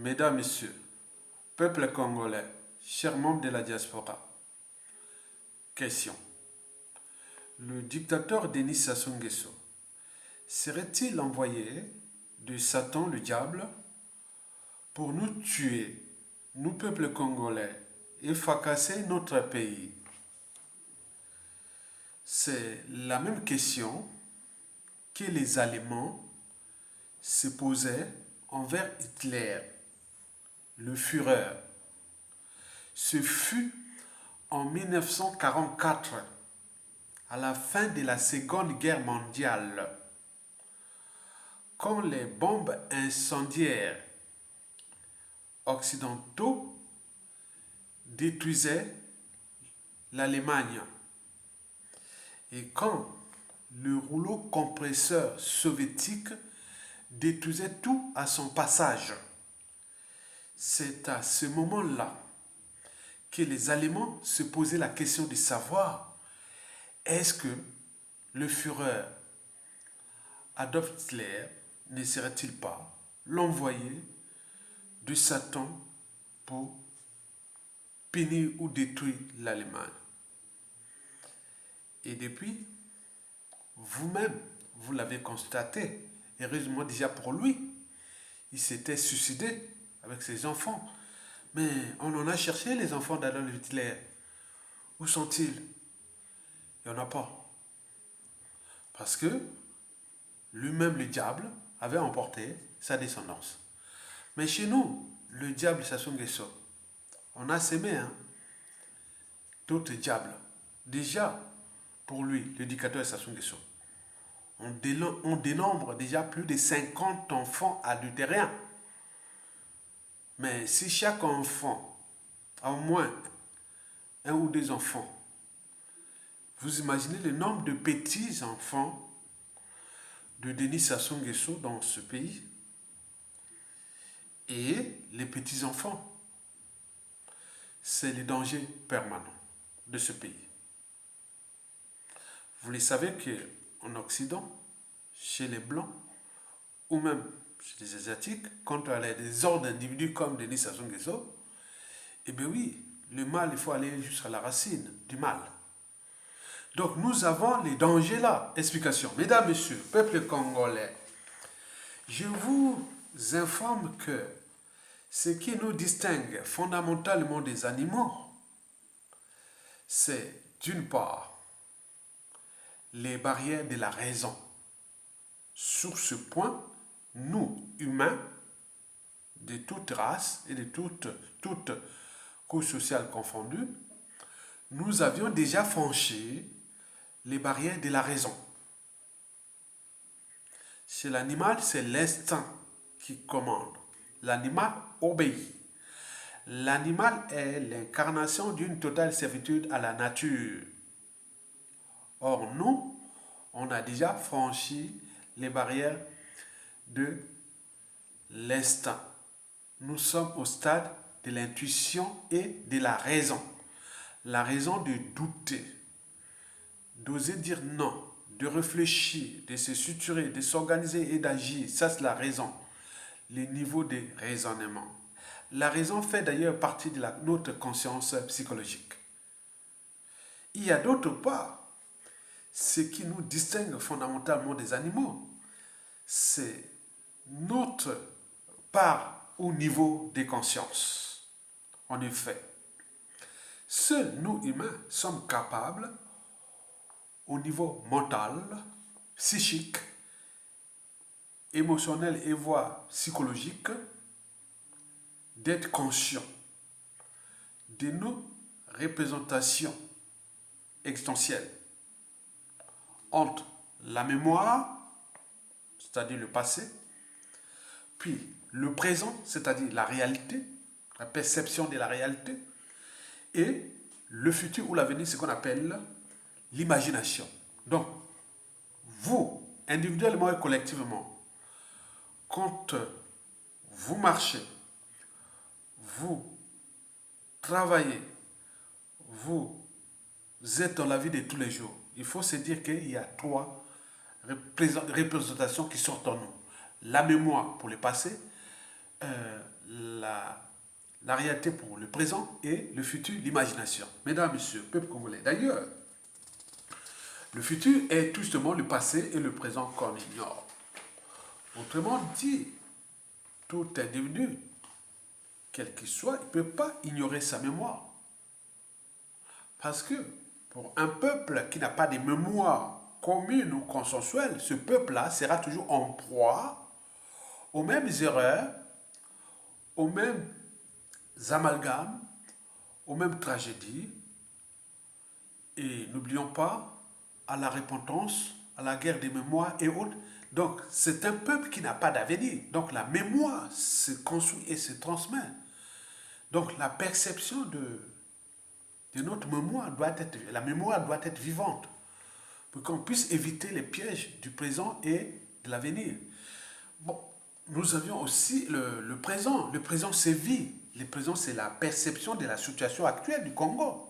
Mesdames, Messieurs, peuple congolais, chers membres de la diaspora, question. Le dictateur Denis Sassou Nguesso serait-il envoyé de Satan le diable pour nous tuer, nous peuple congolais, et fracasser notre pays? C'est la même question que les Allemands se posaient envers Hitler, le Führer. Ce fut en 1944, à la fin de la Seconde Guerre mondiale, quand les bombes incendiaires occidentaux détruisaient l'Allemagne et quand le rouleau compresseur soviétique détruisait tout à son passage. C'est à ce moment-là que les Allemands se posaient la question de savoir est-ce que le Führer Adolf Hitler ne serait-il pas l'envoyé de Satan pour punir ou détruire l'Allemagne? Et depuis, vous-même, vous l'avez constaté, heureusement déjà pour lui, il s'était suicidé avec ses enfants. Mais on en a cherché les enfants d'Adolf Hitler. Où sont-ils? Il n'y en a pas. Parce que lui-même, le diable, avait emporté sa descendance. Mais chez nous, le diable Sassou Nguesso, on a semé d'autres diables. Déjà, pour lui, le dictateur Sassou Nguesso, on dénombre déjà plus de 50 enfants adultériens. Mais si chaque enfant a au moins un ou deux enfants, vous imaginez le nombre de petits-enfants de Denis Sassou Nguesso dans ce pays? Et les petits-enfants, c'est le danger permanent de ce pays. Vous le savez qu'en Occident, chez les Blancs, ou même chez les Asiatiques, quand on a des ordres d'individus comme Denis Sassou Nguesso, eh bien oui, le mal, il faut aller jusqu'à la racine du mal. Donc nous avons les dangers là. Explication. Mesdames, Messieurs, peuple congolais, je vous informe que ce qui nous distingue fondamentalement des animaux, c'est d'une part les barrières de la raison. Sur ce point, nous, humains, de toute race et de toute couche sociale confondue, nous avions déjà franchi les barrières de la raison. Chez l'animal, c'est l'instinct qui commande. L'animal obéit. L'animal est l'incarnation d'une totale servitude à la nature. Or, nous, on a déjà franchi les barrières de l'instinct. Nous sommes au stade de l'intuition et de la raison. La raison de douter, d'oser dire non, de réfléchir, de se structurer, de s'organiser et d'agir. Ça, c'est la raison. Le niveau de raisonnement. La raison fait d'ailleurs partie de notre conscience psychologique. Il y a d'autre part ce qui nous distingue fondamentalement des animaux, c'est notre part au niveau des consciences. En effet, seuls nous humains sommes capables, au niveau mental, psychique, émotionnel et voire psychologique, d'être conscients de nos représentations existentielles entre la mémoire, c'est-à-dire le passé, puis le présent, c'est-à-dire la réalité, la perception de la réalité, et le futur ou l'avenir, ce qu'on appelle l'imagination. Donc, vous, individuellement et collectivement, quand vous marchez, vous travaillez, vous êtes dans la vie de tous les jours, il faut se dire qu'il y a trois représentations qui sortent en nous. La mémoire pour le passé, la réalité pour le présent et le futur, l'imagination. Mesdames, Messieurs, peuple congolais. D'ailleurs, le futur est tout justement le passé et le présent qu'on ignore. Autrement dit, tout individu, quel qu'il soit, il ne peut pas ignorer sa mémoire. Parce que pour un peuple qui n'a pas de mémoire commune ou consensuelle, ce peuple-là sera toujours en proie aux mêmes erreurs, aux mêmes amalgames, aux mêmes tragédies. Et n'oublions pas à la repentance, à la guerre des mémoires et autres. Donc, c'est un peuple qui n'a pas d'avenir. Donc, la mémoire se construit et se transmet. Donc, la perception de notre mémoire la mémoire doit être vivante pour qu'on puisse éviter les pièges du présent et de l'avenir. Bon, nous avions aussi le présent. Le présent, c'est vie. Le présent, c'est la perception de la situation actuelle du Congo.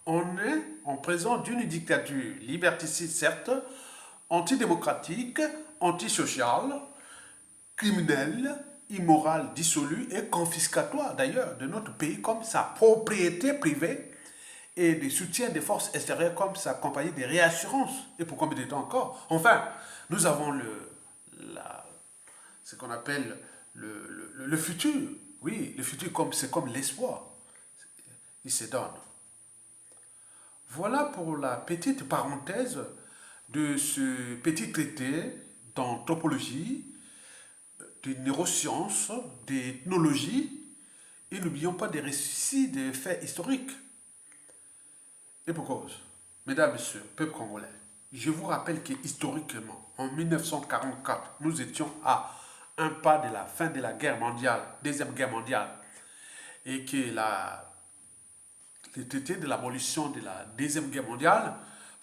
On est en présent d'une dictature liberticide, certes, antidémocratique, antisociale, criminelle, immorale, dissolue et confiscatoire d'ailleurs de notre pays comme sa propriété privée et des soutiens des forces extérieures comme sa compagnie de réassurance. Et pour combien de temps encore? Enfin, nous avons ce qu'on appelle le futur. Oui, le futur, c'est comme l'espoir. Il se donne. Voilà pour la petite parenthèse de ce petit traité d'anthropologie, de neurosciences, d'ethnologie, et n'oublions pas des récits des faits historiques. Et pour cause, mesdames, messieurs, peuple congolais, je vous rappelle qu'historiquement, en 1944, nous étions à un pas de la fin de la guerre mondiale, deuxième guerre mondiale, et que le traité de l'abolition de la deuxième guerre mondiale,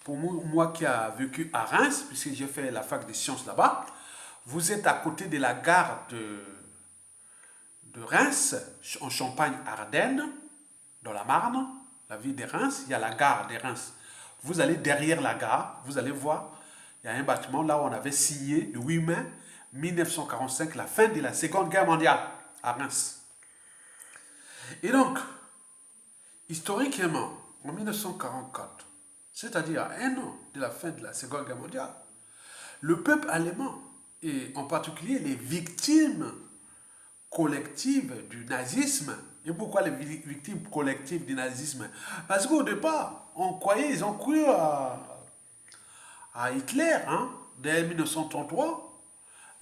pour moi qui a vécu à Reims, puisque j'ai fait la fac des sciences là-bas, vous êtes à côté de la gare de Reims, en Champagne-Ardenne, dans la Marne, la ville de Reims, il y a la gare de Reims. Vous allez derrière la gare, vous allez voir, il y a un bâtiment là où on avait signé le 8 mai 1945, la fin de la Seconde Guerre mondiale, à Reims. Et donc, historiquement, en 1944, c'est-à-dire à un an de la fin de la Seconde Guerre mondiale, le peuple allemand, et en particulier les victimes collectives du nazisme. Et pourquoi les victimes collectives du nazisme? Parce qu'au départ, ils ont cru à Hitler, hein, dès 1933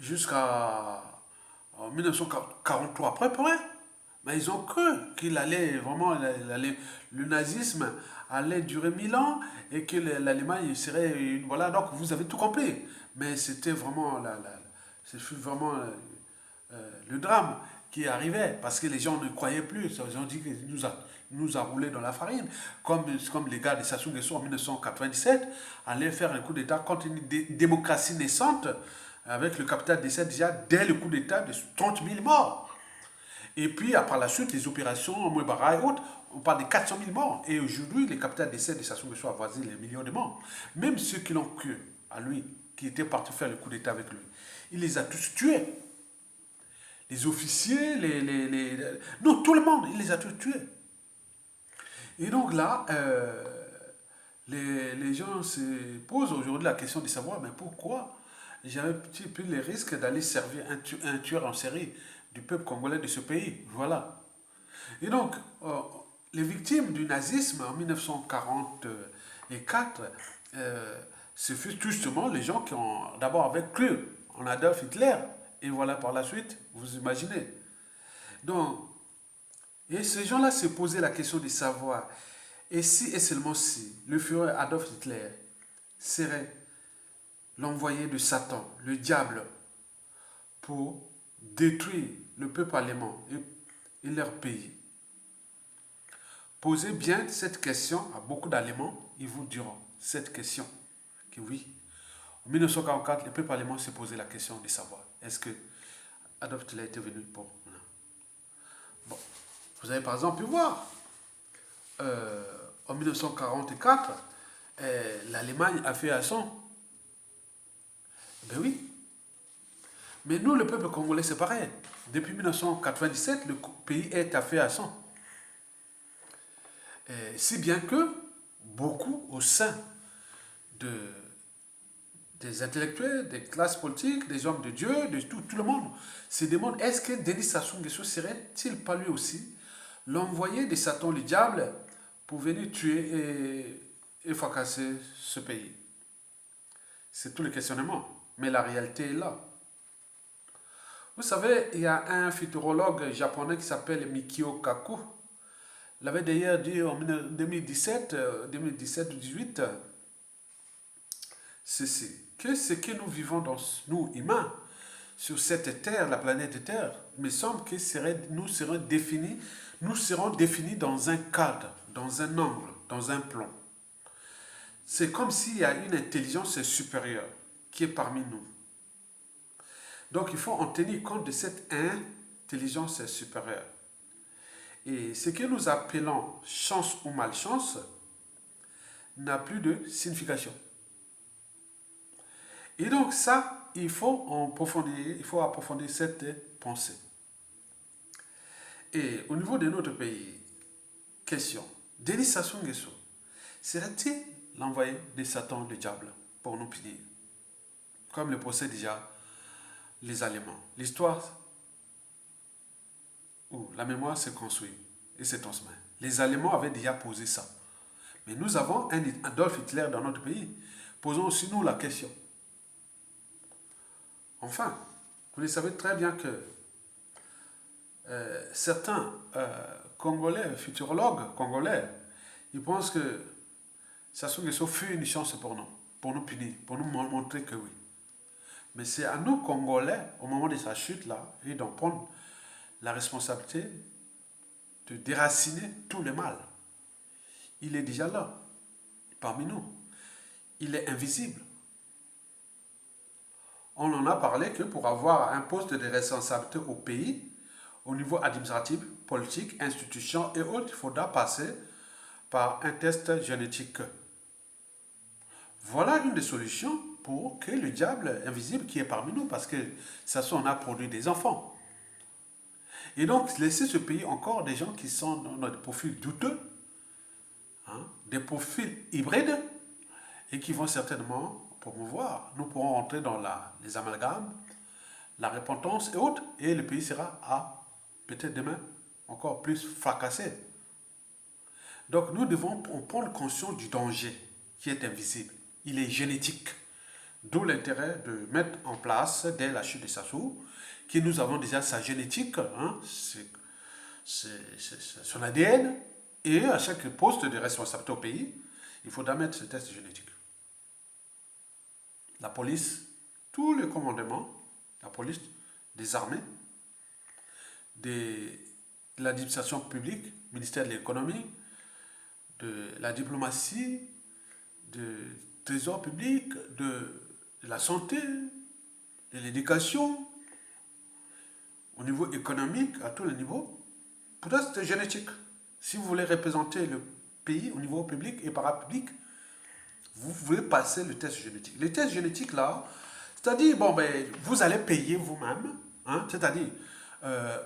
jusqu'à 1943 à peu près. Mais ils ont cru qu'il allait vraiment, le nazisme allait durer 1000 ans et que l'Allemagne serait une, voilà, donc vous avez tout compris. Mais c'était vraiment, ce fut vraiment le drame qui arrivait parce que les gens ne croyaient plus. Ils ont dit qu'il nous a roulé dans la farine. Comme les gars de Sassou Nguesso en 1997 allaient faire un coup d'État contre une démocratie naissante avec le capital décès déjà dès le coup d'État de 30 000 morts. Et puis, par la suite, les opérations Mouebara et autres, on parle de 400 000 morts. Et aujourd'hui, le capital décès de Sassou Nguesso avoisine les millions de morts. Même ceux qui l'ont cru à lui, qui étaient partis faire le coup d'État avec lui, il les a tous tués. Les officiers, non, tout le monde, il les a tous tués. Et donc là, les gens se posent aujourd'hui la question de savoir, mais pourquoi j'avais pris les risques d'aller servir un tueur en série du peuple congolais de ce pays. Voilà. Et donc, les victimes du nazisme en 1944, ce fut justement les gens qui ont d'abord avec cru en Adolf Hitler. Et voilà, par la suite, vous imaginez. Donc, et ces gens-là se posaient la question de savoir, et si et seulement si le Führer Adolf Hitler serait l'envoyé de Satan, le diable, pour détruire le peuple allemand et leur pays. Posez bien cette question à beaucoup d'Allemands, ils vous diront cette question, que oui. En 1944, le peuple allemand s'est posé la question de savoir, est-ce que Adolf Hitler était venu pour... Bon, vous avez par exemple pu voir, en 1944, l'Allemagne a fait un son. Ben oui. Mais nous, le peuple congolais, c'est pareil. Depuis 1997, le pays est affaire à sang. Si bien que beaucoup au sein de, des intellectuels, des classes politiques, des hommes de Dieu, de tout le monde, se demandent est-ce que Denis Sassou Nguesso serait-il pas lui aussi l'envoyé de Satan le diable pour venir tuer et fracasser ce pays? C'est tout le questionnement. Mais la réalité est là. Vous savez, il y a un futurologue japonais qui s'appelle Mikio Kaku. Il avait d'ailleurs dit en 2017 ou 2018, ceci, que ce que nous vivons dans nous, humains, sur cette terre, la planète Terre, il me semble que nous serons définis dans un cadre, dans un angle, dans un plan. C'est comme s'il y a une intelligence supérieure qui est parmi nous. Donc il faut en tenir compte de cette intelligence supérieure. Et ce que nous appelons chance ou malchance n'a plus de signification. Et donc ça, il faut approfondir cette pensée. Et au niveau de notre pays, question, Denis Sassou Nguesso serait-il l'envoyé de Satan, le diable, pour nous punir? Comme le procès déjà les Allemands. L'histoire où la mémoire se construit et se transmet. Les Allemands avaient déjà posé ça. Mais nous avons un Adolf Hitler dans notre pays. Posons aussi nous la question. Enfin, vous le savez très bien que certains Congolais, futurologues congolais, ils pensent que Sassou Nguesso fut une chance pour nous punir, pour nous montrer que oui. Mais c'est à nous, Congolais, au moment de sa chute-là, et d'en prendre la responsabilité de déraciner tout le mal. Il est déjà là, parmi nous. Il est invisible. On en a parlé que pour avoir un poste de responsabilité au pays, au niveau administratif, politique, institution et autres, il faudra passer par un test génétique. Voilà une des solutions pour que le diable invisible qui est parmi nous, parce que ça on a produit des enfants. Et donc, laisser ce pays encore des gens qui sont dans des profils douteux, des profils hybrides, et qui vont certainement promouvoir. Nous pourrons rentrer dans les amalgames, la repentance et autres, et le pays sera peut-être demain encore plus fracassé. Donc, nous devons prendre conscience du danger qui est invisible. Il est génétique. D'où l'intérêt de mettre en place, dès la chute de Sassou, que nous avons déjà sa génétique, son ADN, et à chaque poste de responsabilité au pays, il faudra mettre ce test génétique. La police, tous les commandements, la police, des armées, de l'administration publique, ministère de l'économie, de la diplomatie, du trésor public, de la santé, de l'éducation, au niveau économique, à tous les niveaux. Peut-être c'est génétique. Si vous voulez représenter le pays au niveau public et parapublic, vous pouvez passer le test génétique. Le test génétique, là, c'est-à-dire, vous allez payer vous-même, c'est-à-dire,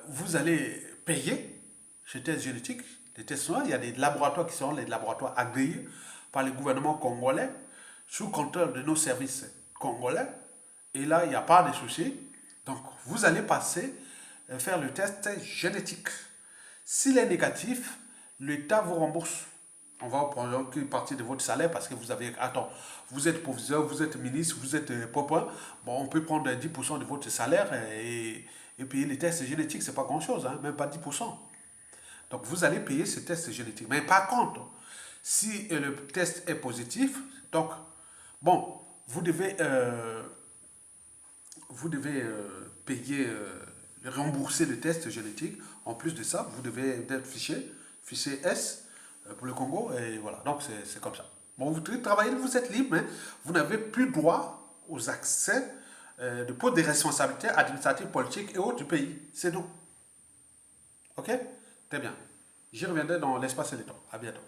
vous allez payer ce test génétique. Les tests noirs, il y a des laboratoires qui sont les laboratoires agréés par le gouvernement congolais, sous contrôle de nos services congolais. Et là, il n'y a pas de souci. Donc, vous allez faire le test génétique. S'il est négatif, l'État vous rembourse. On va prendre une partie de votre salaire parce que vous êtes proviseur, vous êtes ministre, vous êtes propre. Bon, on peut prendre 10% de votre salaire et payer les tests génétiques. C'est pas grand-chose, même pas 10%. Donc, vous allez payer ce test génétique. Mais par contre, si le test est positif, donc, vous devez payer, rembourser le test génétique. En plus de ça, vous devez être fiché S pour le Congo, et voilà. Donc, c'est comme ça. Bon, vous travaillez, vous êtes libre, mais vous n'avez plus droit aux accès de postes de responsabilité administrative, politique et autres du pays. C'est tout. OK? Très bien. J'y reviendrai dans l'espace et le temps. À bientôt.